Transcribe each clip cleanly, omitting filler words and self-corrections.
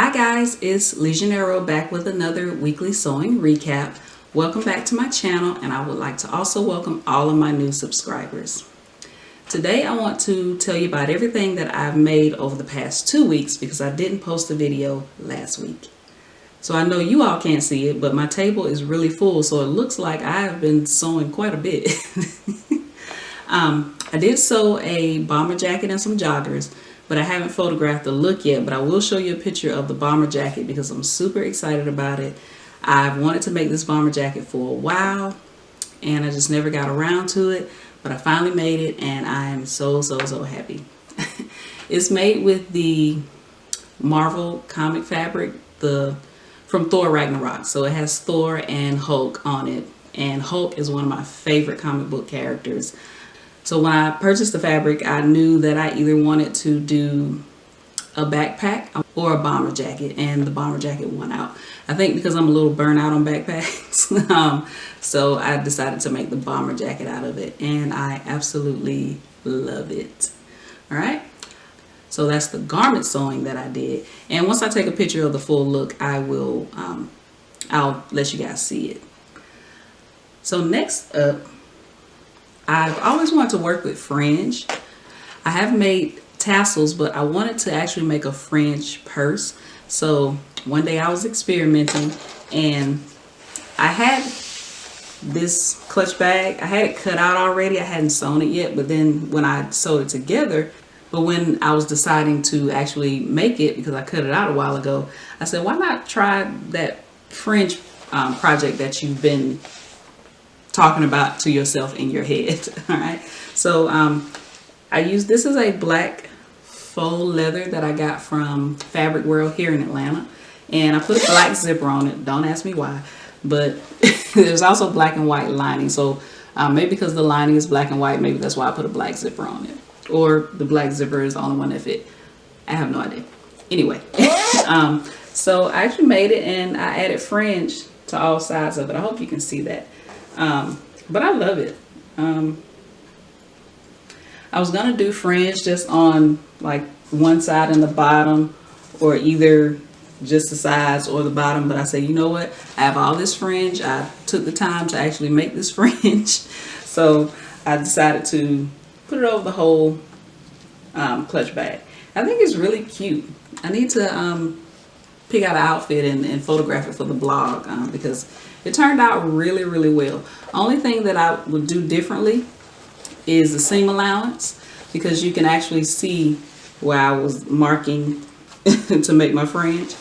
Hi guys, it's Legionero back with another weekly sewing recap. Welcome back to my channel, and I would like to also welcome all of my new subscribers. Today I want to tell you about everything that I've made over the past 2 weeks because I didn't post a video last week. So I know you all can't see it, but my table is really full, so it looks like I've been sewing quite a bit. I did sew a bomber jacket and some joggers, but I haven't photographed the look yet, but I will show you a picture of the bomber jacket because I'm super excited about it. I've wanted to make this bomber jacket for a while and I just never got around to it, but I finally made it and I am so happy. It's made with the Marvel comic fabric from Thor Ragnarok. So it has Thor and Hulk on it, and Hulk is one of my favorite comic book characters. So when I purchased the fabric, I knew that I either wanted to do a backpack or a bomber jacket, and the bomber jacket won out. I think because I'm a little burnt out on backpacks. So I decided to make the bomber jacket out of it, and I absolutely love it. All right. So that's the garment sewing that I did. And once I take a picture of the full look, I will, I'll let you guys see it. So next up, I've always wanted to work with fringe. I have made tassels, but I wanted to actually make a fringe purse. So one day I was experimenting and I had this clutch bag. I had it cut out already. I hadn't sewn it yet, but then when I sewed it together, but when I was deciding to actually make it, because I cut it out a while ago, I said, why not try that fringe project that you've been talking about to yourself in your head. All right, so I use, this is a black faux leather that I got from Fabric World here in Atlanta, and I put a black zipper on it. Don't ask me why, but there's also black and white lining. So maybe because the lining is black and white, maybe that's why I put a black zipper on it, or the black zipper is the only one that fit. I have no idea. Anyway, so I actually made it and I added fringe to all sides of it. I hope you can see that. But I love it. I was gonna do fringe just on like one side and the bottom, or either just the sides or the bottom, but I said, you know what, I have all this fringe. I took the time to actually make this fringe, so I decided to put it over the whole clutch bag. I think it's really cute. I need to pick out an outfit and photograph it for the blog because it turned out really well. Only thing that I would do differently is the seam allowance, because you can actually see where I was marking to make my fringe.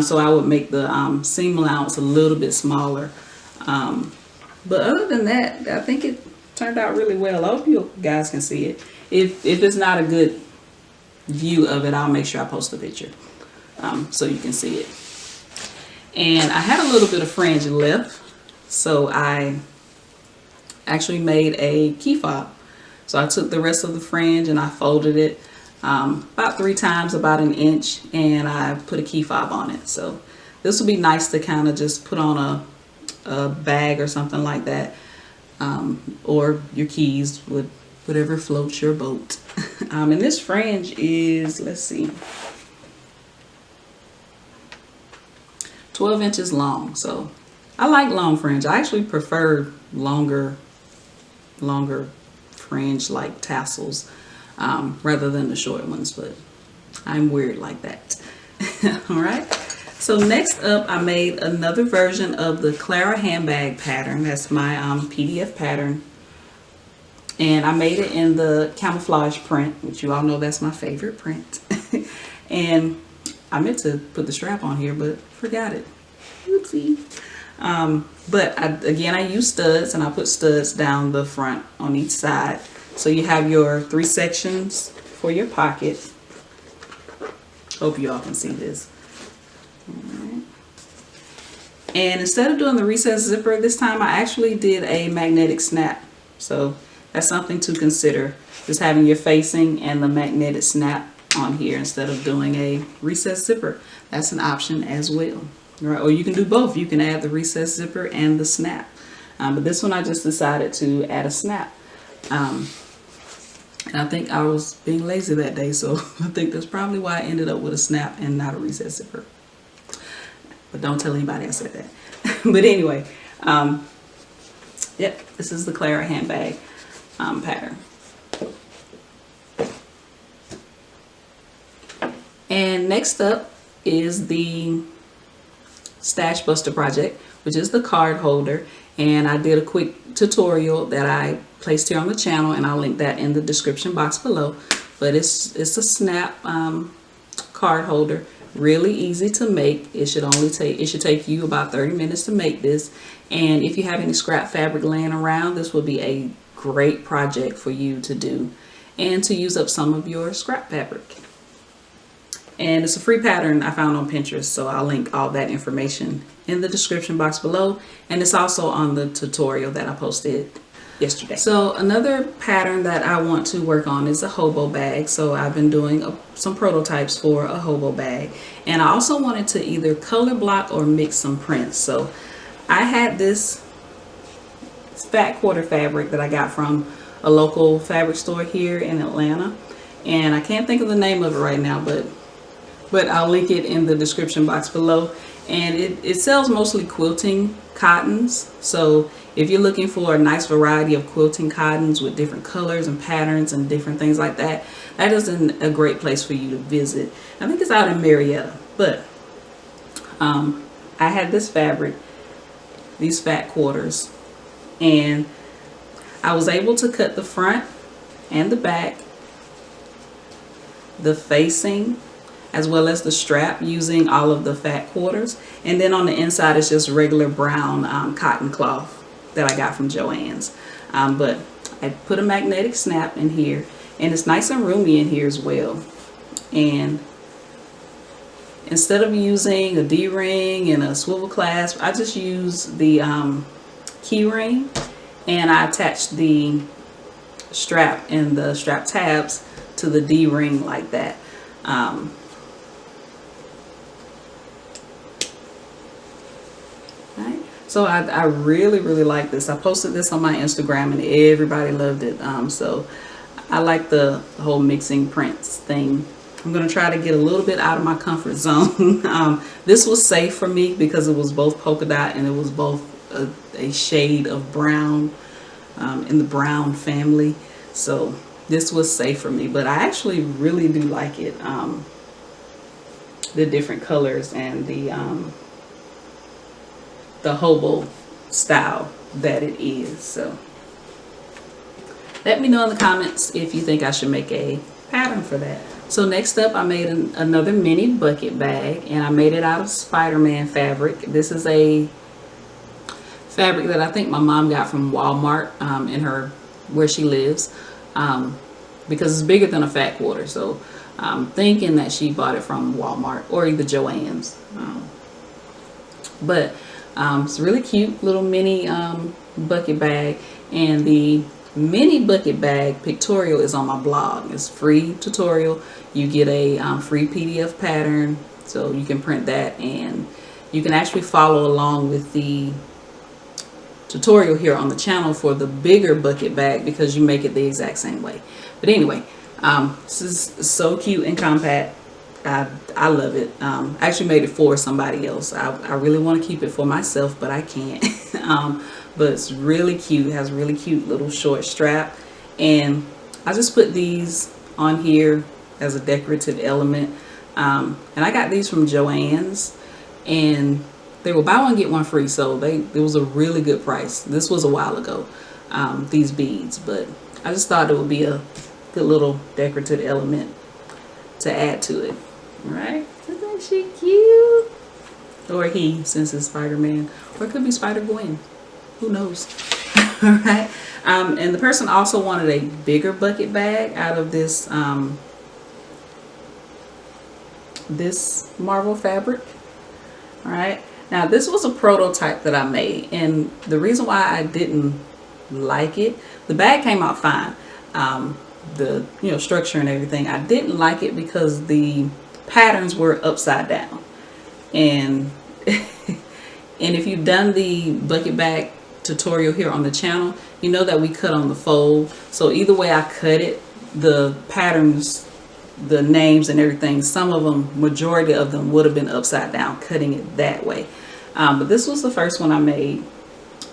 So I would make the seam allowance a little bit smaller. But other than that, I think it turned out really well. I hope you guys can see it. If it's not a good view of it, I'll make sure I post a picture so you can see it. And I had a little bit of fringe left, so I actually made a key fob. So I took the rest of the fringe and I folded it about 3 times, about 1 inch, and I put a key fob on it. So this will be nice to kind of just put on a bag or something like that, or your keys, with whatever floats your boat. And this fringe is, let's see, 12 inches long. So I like long fringe. I actually prefer longer fringe, like tassels, rather than the short ones, but I'm weird like that. All right, so next up, I made another version of the Clara handbag pattern. That's my PDF pattern, and I made it in the camouflage print, which you all know that's my favorite print. And I meant to put the strap on here, but forgot it. Oopsie. But again, I use studs, and I put studs down the front on each side. So you have your 3 sections for your pocket. Hope you all can see this. Alright. And instead of doing the recessed zipper this time, I actually did a magnetic snap. So that's something to consider, just having your facing and the magnetic snap on here instead of doing a recessed zipper. That's an option as well. Right, or you can do both. You can add the recessed zipper and the snap. But this one I just decided to add a snap. And I think I was being lazy that day, so I think that's probably why I ended up with a snap and not a recessed zipper. but don't tell anybody I said that. But anyway, yep, this is the Clara handbag pattern. And next up is the Stash Buster project, which is the card holder. And I did a quick tutorial that I placed here on the channel, and I'll link that in the description box below. But it's a snap card holder, really easy to make. It should take you about 30 minutes to make this. And if you have any scrap fabric laying around, this would be a great project for you to do and to use up some of your scrap fabric. And it's a free pattern I found on Pinterest, so I'll link all that information in the description box below, and it's also on the tutorial that I posted yesterday. So another pattern that I want to work on is a hobo bag. So I've been doing some prototypes for a hobo bag, and I also wanted to either color block or mix some prints. So I had this fat quarter fabric that I got from a local fabric store here in Atlanta, and I can't think of the name of it right now, but I'll link it in the description box below. And it sells mostly quilting cottons. So if you're looking for a nice variety of quilting cottons with different colors and patterns and different things like that, that is a great place for you to visit. I think it's out in Marietta. But I had this fabric, these fat quarters, and I was able to cut the front and the back, the facing, as well as the strap, using all of the fat quarters. And then on the inside is just regular brown cotton cloth that I got from Joann's. But I put a magnetic snap in here, and it's nice and roomy in here as well. And instead of using a D-ring and a swivel clasp, I just use the key ring, and I attached the strap and the strap tabs to the D-ring like that. So I really like this. I posted this on my Instagram and everybody loved it. So I like the whole mixing prints thing. I'm going to try to get a little bit out of my comfort zone. This was safe for me because it was both polka dot and it was both a shade of brown in the brown family. So this was safe for me, but I actually really do like it. The different colors and the hobo style that it is. So let me know in the comments if you think I should make a pattern for that. So next up, I made another mini bucket bag, and I made it out of Spider-Man fabric. This is a fabric that I think my mom got from Walmart where she lives, because it's bigger than a fat quarter. So I'm thinking that she bought it from Walmart or either Joann's. But it's a really cute little mini bucket bag, and the mini bucket bag pictorial is on my blog. It's free tutorial. You get a free PDF pattern, so you can print that, and you can actually follow along with the tutorial here on the channel for the bigger bucket bag because you make it the exact same way. But anyway, this is so cute and compact. I love it. I actually made it for somebody else. I really want to keep it for myself, but I can't. But it's really cute. It has a really cute little short strap, and I just put these on here as a decorative element. And I got these from Joann's, and they were buy one get one free, so it was a really good price. This was a while ago, these beads, but I just thought it would be a good little decorative element to add to it. Right? Isn't she cute? Or he, since it's Spider-Man, or it could be Spider-Gwen. Who knows? All right. And the person also wanted a bigger bucket bag out of this this Marvel fabric. All right. Now this was a prototype that I made, and the reason why I didn't like it, the bag came out fine. The structure and everything. I didn't like it because the patterns were upside down, and and if you've done the bucket bag tutorial here on the channel, you know that we cut on the fold. So either way I cut it, the patterns the names and everything, some of them, majority of them would have been upside down, cutting it that way. But this was the first one I made,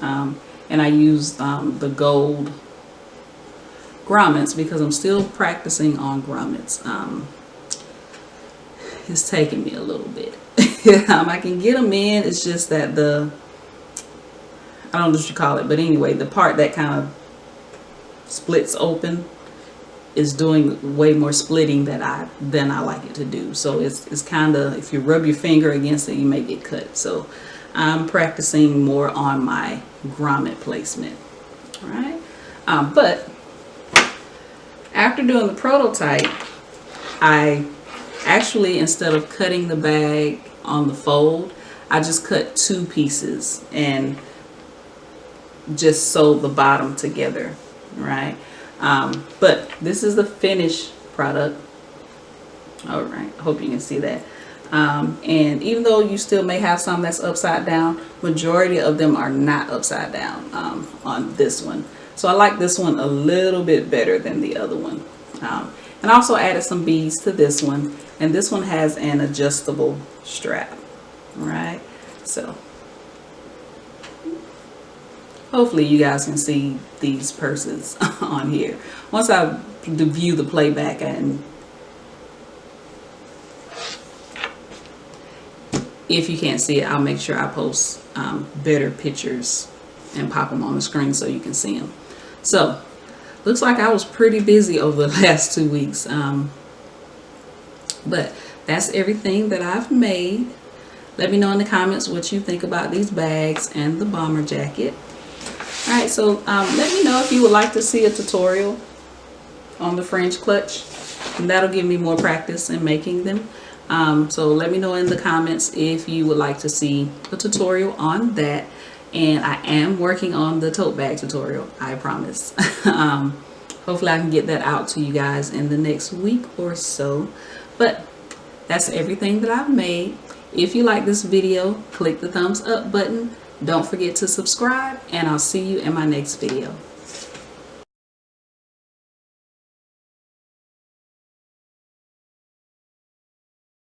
and I used the gold grommets because I'm still practicing on grommets. It's taking me a little bit. I can get them in, it's just that I don't know what you call it, but anyway, the part that kind of splits open is doing way more splitting than I like it to do. So it's kind of, if you rub your finger against it, you may get cut. So I'm practicing more on my grommet placement. All right, but after doing the prototype, I actually, instead of cutting the bag on the fold, I just cut 2 pieces and just sewed the bottom together, right? But this is the finished product. All right, I hope you can see that. And even though you still may have some that's upside down, majority of them are not upside down on this one. So I like this one a little bit better than the other one. And I also added some beads to this one, and this one has an adjustable strap, right? So hopefully you guys can see these purses on here. Once I view the playback, and if you can't see it, I'll make sure I post better pictures and pop them on the screen so you can see them. So looks like I was pretty busy over the last 2 weeks. But that's everything that I've made. Let me know in the comments what you think about these bags and the bomber jacket. All right, so let me know if you would like to see a tutorial on the fringe clutch, and that'll give me more practice in making them. So let me know in the comments if you would like to see a tutorial on that. And I am working on the tote bag tutorial, I promise. Hopefully I can get that out to you guys in the next week or so. But that's everything that I've made. If you like this video, click the thumbs up button. Don't forget to subscribe, and I'll see you in my next video.